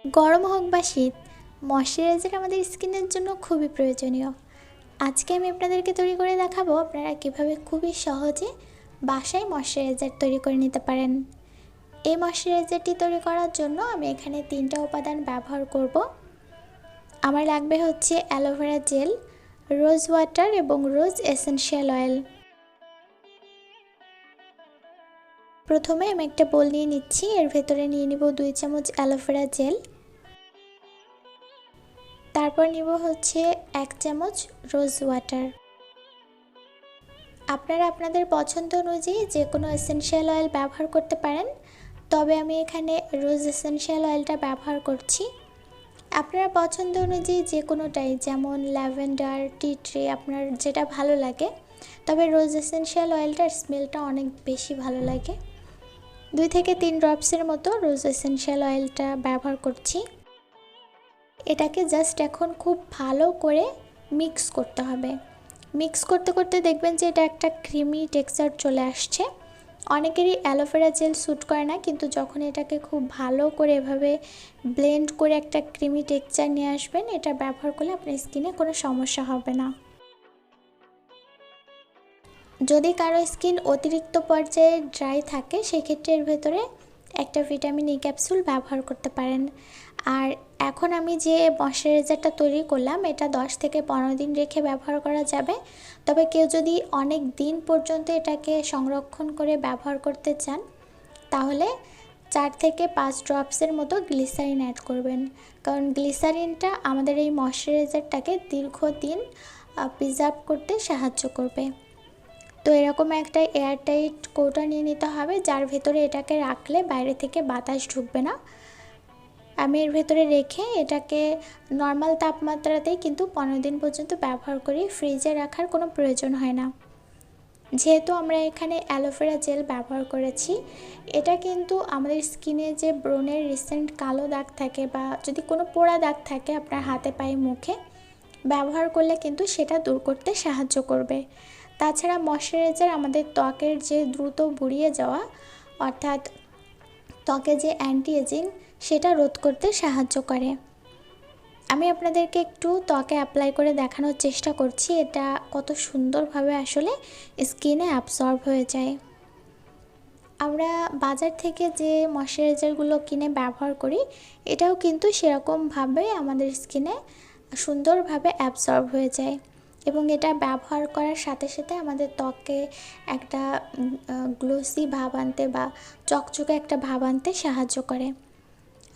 গরম হোক বা শীত, ময়শ্চারাইজার আমাদের স্কিনের জন্য খুবই প্রয়োজনীয়। আজকে আমি আপনাদেরকে তৈরি করে দেখাবো আপনারা কীভাবে খুবই সহজে বাসায় ময়শ্চারাইজার তৈরি করে নিতে পারেন। এই ময়শ্চারাইজারটি তৈরি করার জন্য আমি এখানে 3টা উপাদান ব্যবহার করব। আমার লাগবে হচ্ছে অ্যালোভেরা জেল, রোজ ওয়াটার এবং রোজ এসেনশিয়াল অয়েল। প্রথমে আমি একটা বোল নিয়ে নিচ্ছি, এর ভেতরে নিয়ে নিব 2 চামচ অ্যালোভেরা জেল। তারপর নিব হচ্ছে 1 চামচ রোজ ওয়াটার। আপনারা আপনাদের পছন্দ অনুযায়ী যে কোনো এসেনশিয়াল অয়েল ব্যবহার করতে পারেন, তবে আমি এখানে রোজ এসেনশিয়াল অয়েলটা ব্যবহার করছি। আপনার পছন্দ অনুযায়ী যে কোনোটাই, যেমন ল্যাভেন্ডার, টি ট্রি, আপনার যেটা ভালো লাগে, তবে রোজ এসেনশিয়াল অয়েলটার স্মেলটা অনেক বেশি ভালো লাগে। 2 থেকে 3 ড্রপসের মতো রোজ এসেনশিয়াল অয়েলটা ব্যবহার করছি। এটাকে জাস্ট এখন খুব ভালো করে মিক্স করতে হবে। মিক্স করতে করতে দেখবেন যে এটা একটা ক্রিমি টেক্সচার চলে আসছে। অনেকেরই অ্যালোভেরা জেল স্যুট করে না, কিন্তু যখন এটাকে খুব ভালো করে এভাবে ব্লেন্ড করে একটা ক্রিমি টেক্সচার নিয়ে আসবেন, এটা ব্যবহার করলে আপনার স্কিনে কোনো সমস্যা হবে না। যদি কারো স্কিন অতিরিক্ত পর্যায়ে ড্রাই থাকে, সেক্ষেত্রে এর ভেতরে একটা ভিটামিন ই ক্যাপসুল ব্যবহার করতে পারেন। আর এখন আমি যে ময়শ্চারাইজারটা তৈরি করলাম, এটা 10 থেকে 15 দিন রেখে ব্যবহার করা যাবে। তবে কেউ যদি অনেক দিন পর্যন্ত এটাকে সংরক্ষণ করে ব্যবহার করতে চান, তাহলে 4 থেকে 5 ড্রপসের মতো গ্লিসারিন অ্যাড করবেন, কারণ গ্লিসারিনটা আমাদের এই ময়শ্চারাইজারটাকে দীর্ঘদিন প্রিজার্ভ করতে সাহায্য করবে। তো এরকম একটা এয়ারটাইট কৌটা নিয়ে নিতে হবে, যার ভেতরে এটাকে রাখলে বাইরে থেকে বাতাস ঢুকবে না। আমি এর ভেতরে রেখে এটাকে নর্মাল তাপমাত্রাতেই কিন্তু 15 দিন পর্যন্ত ব্যবহার করি, ফ্রিজে রাখার কোনো প্রয়োজন হয় না। যেহেতু আমরা এখানে অ্যালোভেরা জেল ব্যবহার করেছি, এটা কিন্তু আমাদের স্কিনে যে ব্রণের রিসেন্ট কালো দাগ থাকে বা যদি কোনো পোড়া দাগ থাকে আপনার হাতে পায়ে মুখে, ব্যবহার করলে কিন্তু সেটা দূর করতে সাহায্য করবে। তাছাড়া ময়শ্চারাইজার আমাদের ত্বকের যে দ্রুত বুড়িয়ে যাওয়া, অর্থাৎ ত্বকে যে অ্যান্টি এজিং, সেটা রোধ করতে সাহায্য করে। আমি আপনাদেরকে একটু ত্বকে অ্যাপ্লাই করে দেখানোর চেষ্টা করছি এটা কত সুন্দরভাবে আসলে স্কিনে অ্যাবসর্ব হয়ে যায়। আমরা বাজার থেকে যে ময়শ্চারাইজারগুলো কিনে ব্যবহার করি, এটাও কিন্তু সেরকমভাবে আমাদের স্কিনে সুন্দরভাবে অ্যাবসর্ব হয়ে যায় এবং এটা ব্যবহার করার সাথে সাথে আমাদের ত্বকে একটা গ্লোসি ভাব আনতে বা চকচকে একটা ভাব আনতে সাহায্য করে।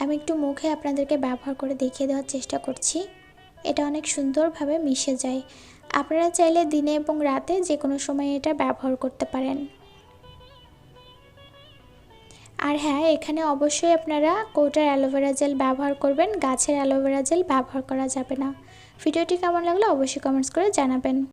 আমি একটু মুখে আপনাদেরকে ব্যবহার করে দেখিয়ে দেওয়ার চেষ্টা করছি। এটা অনেক সুন্দরভাবে মিশে যায়। আপনারা চাইলে দিনে এবং রাতে যে কোনো সময় এটা ব্যবহার করতে পারেন। আর হ্যাঁ, এখানে অবশ্যই আপনারা কৌটার অ্যালোভেরা জেল ব্যবহার করবেন, গাছের অ্যালোভেরা জেল ব্যবহার করা যাবে না। ভিডিওটি কেমন লাগলো অবশ্যই কমেন্টস করে জানাবেন।